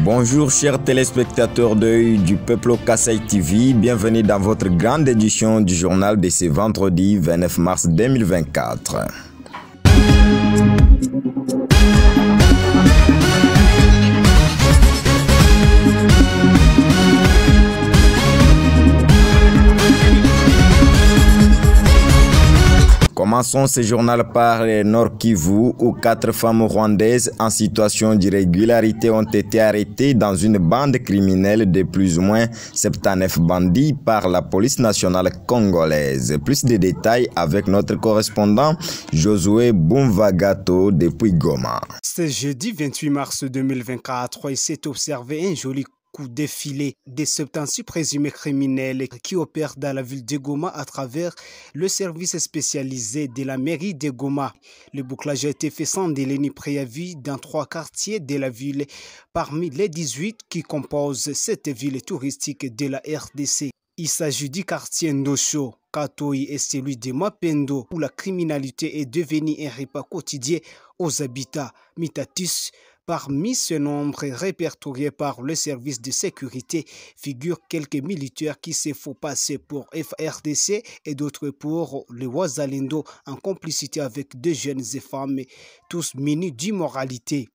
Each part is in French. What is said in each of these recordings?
Bonjour chers téléspectateurs d'œil du peuple Kassai TV, bienvenue dans votre grande édition du journal de ce vendredi 29 mars 2024. Commençons ce journal par le Nord Kivu où 4 femmes rwandaises en situation d'irrégularité ont été arrêtées dans une bande criminelle de plus ou moins 79 bandits par la police nationale congolaise. Plus de détails avec notre correspondant Josué Bumvagato depuis Goma. Ce jeudi 28 mars 2024, il s'est observé un joli coup défilé des 76 présumés criminels qui opèrent dans la ville de Goma à travers le service spécialisé de la mairie de Goma. Le bouclage a été fait sans délai ni préavis dans 3 quartiers de la ville, parmi les 18 qui composent cette ville touristique de la RDC. Il s'agit du quartier Ndosho, Katoi et celui de Mapendo, où la criminalité est devenue un repas quotidien aux habitats. Mitatis, parmi ce nombre répertorié par le service de sécurité, figurent quelques militaires qui se font passer pour FRDC et d'autres pour les Wazalendo en complicité avec 2 jeunes et femmes, tous munis d'immoralité.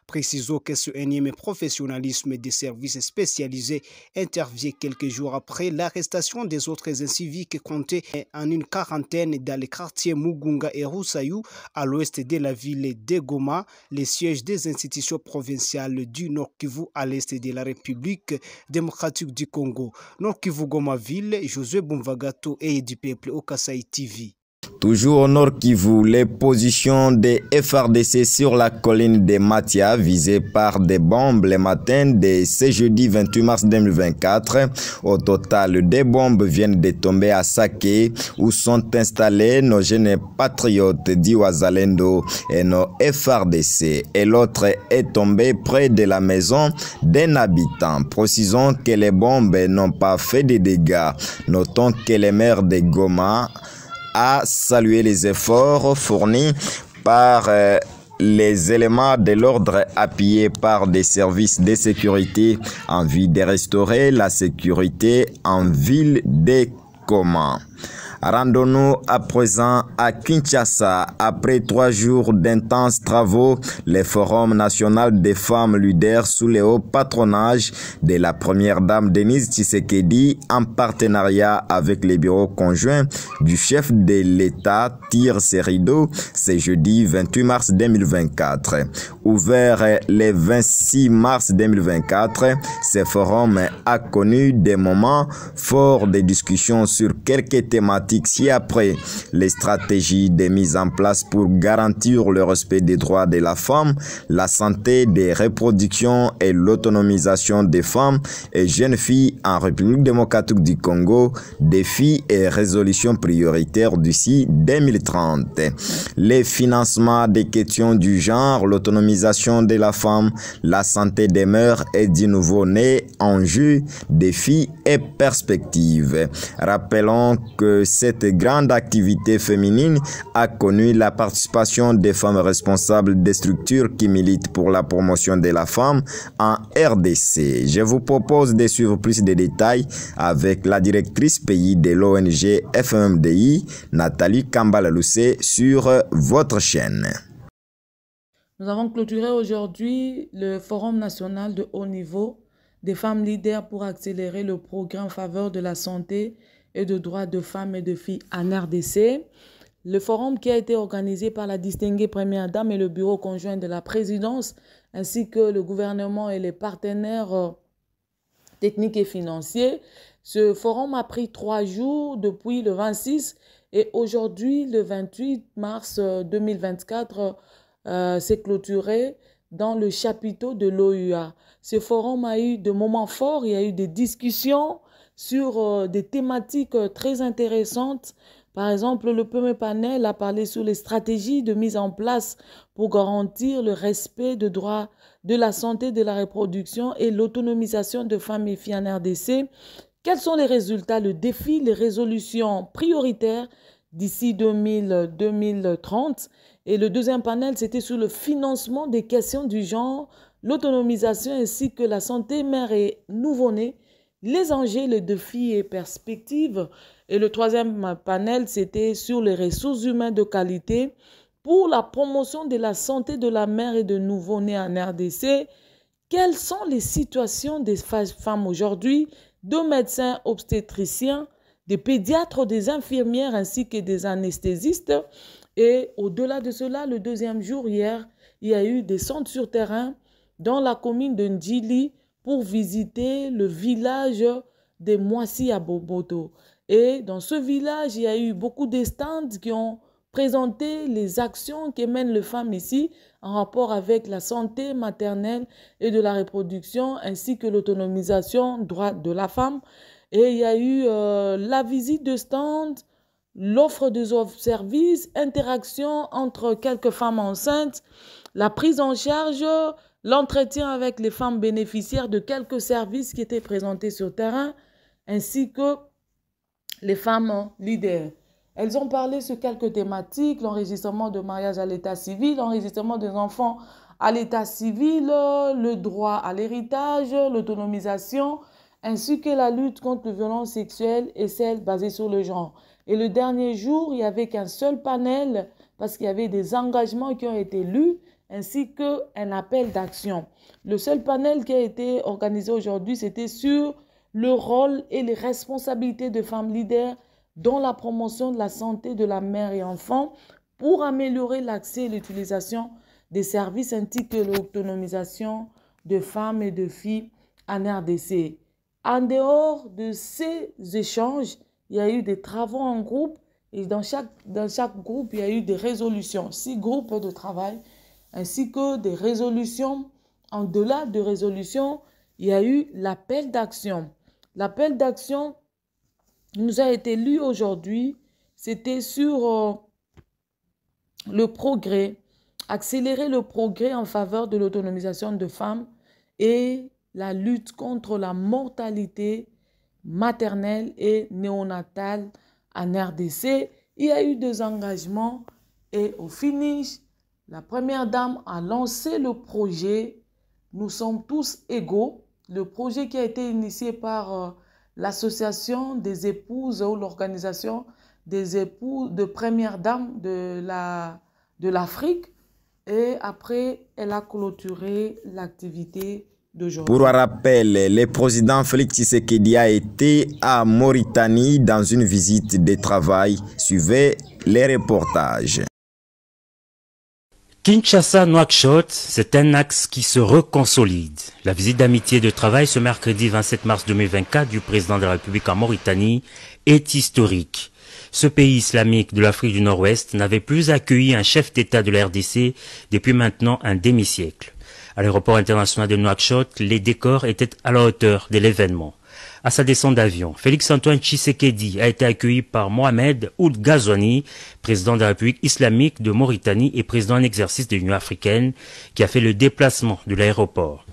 Précisons que ce énième professionnalisme des services spécialisés intervient quelques jours après l'arrestation des autres inciviques comptés en une quarantaine dans les quartiers Mugunga et Roussaïou à l'ouest de la ville de Goma, les sièges des institutions provinciales du Nord Kivu à l'est de la République démocratique du Congo. Nord Kivu Goma ville, Josué Bumvagato et du peuple au Kassai TV. Toujours au Nord Kivu, les positions des FRDC sur la colline de Matia visées par des bombes le matin de ce jeudi 28 mars 2024. Au total, des bombes viennent de tomber à Saké où sont installés nos jeunes patriotes d'Iwazalendo et nos FRDC. Et l'autre est tombé près de la maison d'un habitant. Précisons que les bombes n'ont pas fait de dégâts. Notons que le maire de Goma a salué les efforts fournis par les éléments de l'ordre appuyés par des services de sécurité en vue de restaurer la sécurité en ville de Goma. Rendons-nous à présent à Kinshasa. Après 3 jours d'intenses travaux, le Forum national des femmes leaders sous le haut patronage de la première dame Denise Tshisekedi en partenariat avec les bureaux conjoints du chef de l'État tire ses rideaux ce jeudi 28 mars 2024. Ouvert le 26 mars 2024, ce forum a connu des moments forts de discussion sur quelques thématiques ci-après les stratégies de mise en place pour garantir le respect des droits de la femme, la santé des reproductions et l'autonomisation des femmes et jeunes filles en République démocratique du Congo, défis et résolutions prioritaires d'ici 2030. Les financements des questions du genre, l'autonomisation de la femme, la santé des mères et du nouveau-né, enjeux, défis et perspectives. Rappelons que cette grande activité féminine a connu la participation des femmes responsables des structures qui militent pour la promotion de la femme en RDC. Je vous propose de suivre plus de détails avec la directrice pays de l'ONG FMDI, Nathalie Kambala-Loussé, sur votre chaîne. Nous avons clôturé aujourd'hui le Forum national de haut niveau des femmes leaders pour accélérer le programme en faveur de la santé et de droits de femmes et de filles en RDC. Le forum qui a été organisé par la distinguée première dame et le bureau conjoint de la présidence, ainsi que le gouvernement et les partenaires techniques et financiers. Ce forum a pris 3 jours depuis le 26 et aujourd'hui, le 28 mars 2024, s'est clôturé dans le chapiteau de l'OUA. Ce forum a eu des moments forts, il y a eu des discussions sur des thématiques très intéressantes. Par exemple, le premier panel a parlé sur les stratégies de mise en place pour garantir le respect des droits de la santé, de la reproduction et l'autonomisation de femmes et filles en RDC. Quels sont les résultats, le défi, les résolutions prioritaires d'ici 2030? Et le deuxième panel, c'était sur le financement des questions du genre, l'autonomisation ainsi que la santé mère et nouveau-né, les enjeux, les défis et perspectives. Et le troisième panel, c'était sur les ressources humaines de qualité pour la promotion de la santé de la mère et de nouveau-né en RDC. Quelles sont les situations des femmes aujourd'hui, de médecins obstétriciens, des pédiatres, des infirmières ainsi que des anesthésistes? Et au-delà de cela, le deuxième jour, hier, il y a eu des centres sur terrain dans la commune de Ndjili pour visiter le village des Moissy à Boboto. Et dans ce village, il y a eu beaucoup de stands qui ont présenté les actions que mènent les femmes ici en rapport avec la santé maternelle et de la reproduction ainsi que l'autonomisation droit de la femme. Et il y a eu la visite de stands, l'offre de services, interaction entre quelques femmes enceintes, la prise en charge, l'entretien avec les femmes bénéficiaires de quelques services qui étaient présentés sur terrain, ainsi que les femmes leaders. Elles ont parlé sur quelques thématiques, l'enregistrement de mariage à l'état civil, l'enregistrement des enfants à l'état civil, le droit à l'héritage, l'autonomisation, ainsi que la lutte contre les violences sexuelles et celles basées sur le genre. Et le dernier jour, il n'y avait qu'un seul panel parce qu'il y avait des engagements qui ont été lus, ainsi qu'un appel d'action. Le seul panel qui a été organisé aujourd'hui, c'était sur le rôle et les responsabilités de femmes leaders dans la promotion de la santé de la mère et enfant pour améliorer l'accès et l'utilisation des services ainsi que l'autonomisation de femmes et de filles en RDC. En dehors de ces échanges, il y a eu des travaux en groupe et dans chaque groupe, il y a eu des résolutions, 6 groupes de travail, ainsi que des résolutions. En-delà de résolutions, il y a eu l'appel d'action. L'appel d'action nous a été lu aujourd'hui, c'était sur le progrès, accélérer le progrès en faveur de l'autonomisation de femmes et la lutte contre la mortalité maternelle et néonatale en RDC. Il y a eu des engagements et au finish, la première dame a lancé le projet « Nous sommes tous égaux », le projet qui a été initié par l'association des épouses ou l'organisation des épouses de première dame de l'Afrique. Et après, elle a clôturé l'activité d'aujourd'hui. Pour un rappel, le président Félix Tshisekedi a été à Mauritanie dans une visite de travail. Suivez les reportages. Kinshasa-Nouakchott, c'est un axe qui se reconsolide. La visite d'amitié et de travail ce mercredi 27 mars 2024 du président de la République en Mauritanie est historique. Ce pays islamique de l'Afrique du Nord-Ouest n'avait plus accueilli un chef d'État de la RDC depuis maintenant un demi-siècle. À l'aéroport international de Nouakchott, les décors étaient à la hauteur de l'événement. À sa descente d'avion, Félix-Antoine Tshisekedi a été accueilli par Mohamed Ould Ghazouani, président de la République islamique de Mauritanie et président en exercice de l'Union africaine, qui a fait le déplacement de l'aéroport.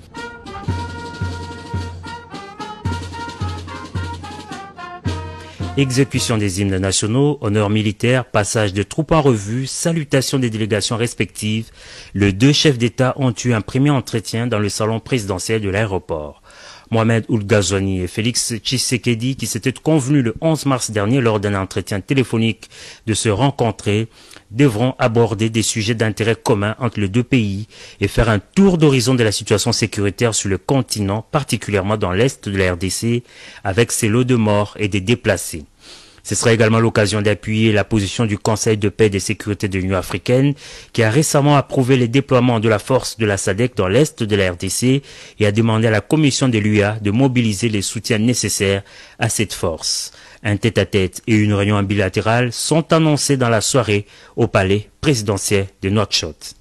Exécution des hymnes nationaux, honneurs militaires, passage de troupes en revue, salutation des délégations respectives, les deux chefs d'État ont eu un premier entretien dans le salon présidentiel de l'aéroport. Mohamed Ould Ghazouani et Félix Tshisekedi, qui s'étaient convenus le 11 mars dernier lors d'un entretien téléphonique de se rencontrer, devront aborder des sujets d'intérêt commun entre les deux pays et faire un tour d'horizon de la situation sécuritaire sur le continent, particulièrement dans l'est de la RDC, avec ses lots de morts et des déplacés. Ce sera également l'occasion d'appuyer la position du Conseil de paix et de sécurité de l'Union africaine, qui a récemment approuvé les déploiements de la force de la SADC dans l'est de la RDC et a demandé à la commission de l'UA de mobiliser les soutiens nécessaires à cette force. Un tête-à-tête et une réunion bilatérale sont annoncés dans la soirée au palais présidentiel de Nouakchott.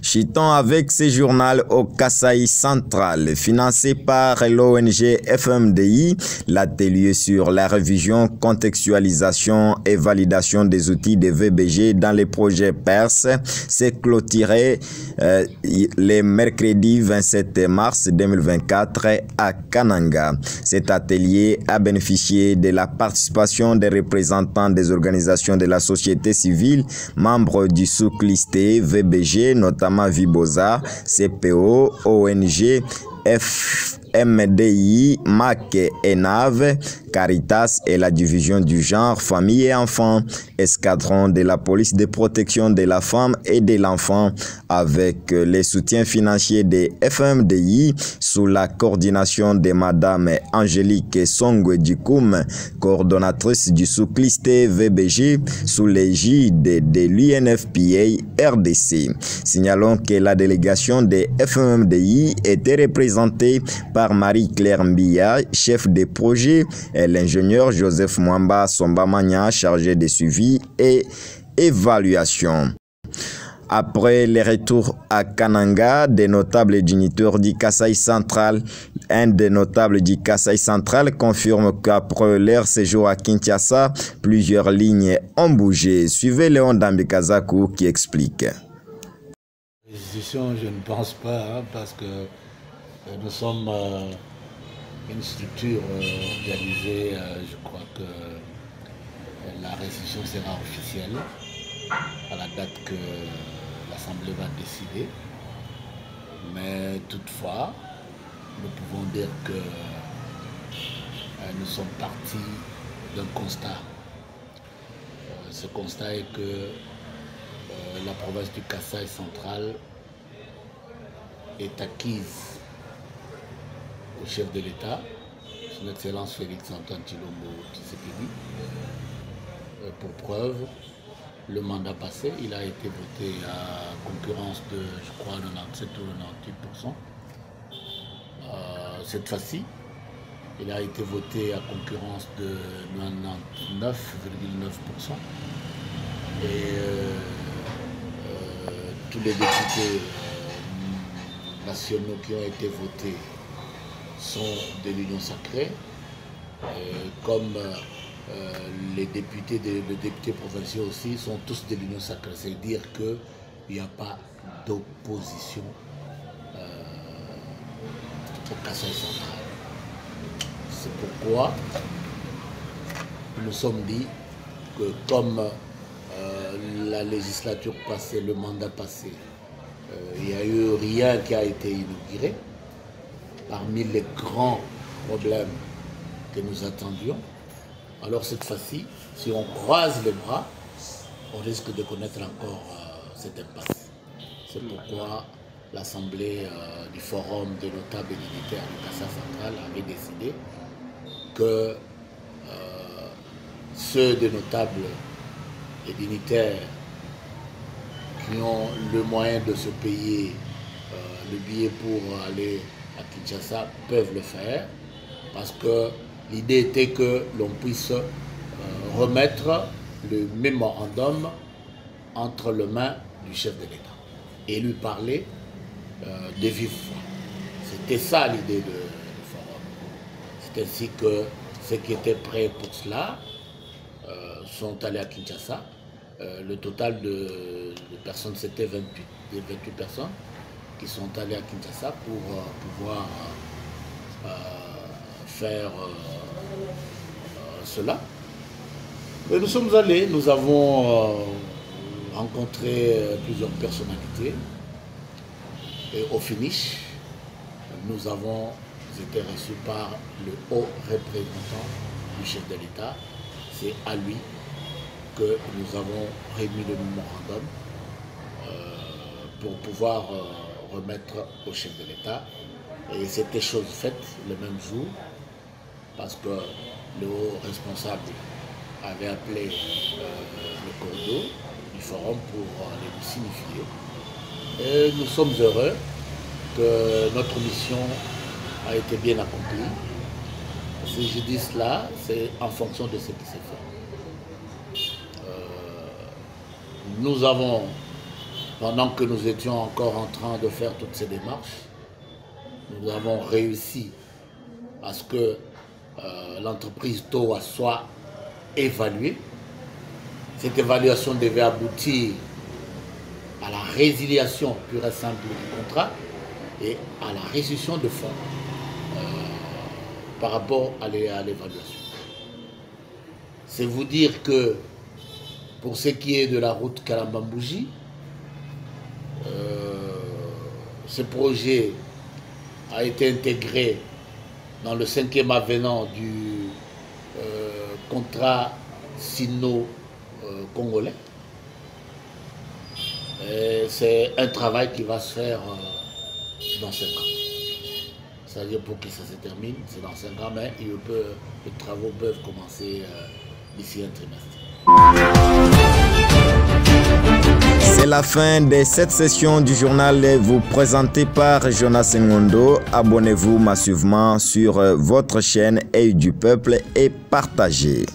Chitons avec ce journal au Kasaï central, financé par l'ONG FMDI, l'atelier sur la révision, contextualisation et validation des outils de VBG dans les projets Perse s'est clôturé le mercredi 27 mars 2024 à Kananga. Cet atelier a bénéficié de la participation des représentants des organisations de la société civile, membres du souk listé VBG, notamment Viboza, CPO, ONG, FMDI, MAC et NAV, Caritas et la division du genre, famille et enfants, escadron de la police de protection de la femme et de l'enfant, avec les soutiens financiers des FMDI sous la coordination de Madame Angélique Songwe Dikoum, coordonnatrice du souk listé VBG, sous l'égide de l'UNFPA RDC. Signalons que la délégation des FMDI était représentée par Marie-Claire Mbia, chef de projet, et l'ingénieur Joseph Mwamba Sombamanya, chargé de suivi et évaluation. Après les retours à Kananga, des notables dignitaires du Kasaï central, un des notables du Kasaï central confirme qu'après leur séjour à Kinshasa, plusieurs lignes ont bougé. Suivez Léon Dambikazakou qui explique. Je ne pense pas, parce que nous sommes une structure organisée. Je crois que la restitution sera officielle à la date que l'Assemblée va décider. Mais toutefois, nous pouvons dire que nous sommes partis d'un constat. Ce constat est que la province du Kasaï central est acquise au chef de l'État, son Excellence Félix Antoine Tshilombo Tshisekedi. Pour preuve, le mandat passé, il a été voté à concurrence de, je crois, 97 ou 98%. Cette fois-ci, il a été voté à concurrence de 99,9%. Et tous les députés nationaux qui ont été votés sont de l'Union sacrée, comme les députés provinciaux aussi sont tous de l'Union sacrée. C'est-à-dire qu'il n'y a pas d'opposition au Kasaï central. C'est pourquoi nous nous sommes dit que comme la législature passée, le mandat passé, il n'y a eu rien qui a été inauguré. Parmi les grands problèmes que nous attendions, alors cette fois-ci, si on croise les bras, on risque de connaître encore cette impasse. C'est pourquoi l'Assemblée du Forum des notables et dignitaires du Kasaï central avait décidé que ceux des notables et dignitaires qui ont le moyen de se payer le billet pour aller à Kinshasa peuvent le faire, parce que l'idée était que l'on puisse remettre le mémorandum entre les mains du chef de l'État et lui parler de vive voix. C'était ça l'idée du forum. C'est ainsi que ceux qui étaient prêts pour cela sont allés à Kinshasa. Le total de personnes, c'était 28 personnes qui sont allées à Kinshasa pour pouvoir faire cela. Et nous sommes allés, nous avons rencontré plusieurs personnalités. Et au finish, nous avons été reçus par le haut représentant du chef de l'État. C'est à lui que nous avons remis le mémorandum pour pouvoir remettre au chef de l'État. Et c'était chose faite le même jour, parce que le haut responsable avait appelé le cordeau du forum pour le signifier. Et nous sommes heureux que notre mission a été bien accomplie. Si je dis cela, c'est en fonction de ce qui s'est fait. Nous avons, pendant que nous étions encore en train de faire toutes ces démarches, nous avons réussi à ce que l'entreprise TOA soit évaluée. Cette évaluation devait aboutir à la résiliation pure et simple du contrat et à la restitution de fonds par rapport à l'évaluation. C'est vous dire que pour ce qui est de la route Kalambambouji, ce projet a été intégré dans le 5e avenant du contrat sino-congolais. C'est un travail qui va se faire dans 5 ans. C'est-à-dire pour que ça se termine, c'est dans 5 ans, mais les travaux peuvent commencer d'ici un trimestre. C'est la fin de cette session du journal vous présenté par Jonas Ngondo. Abonnez-vous massivement sur votre chaîne Œil du Peuple et partagez.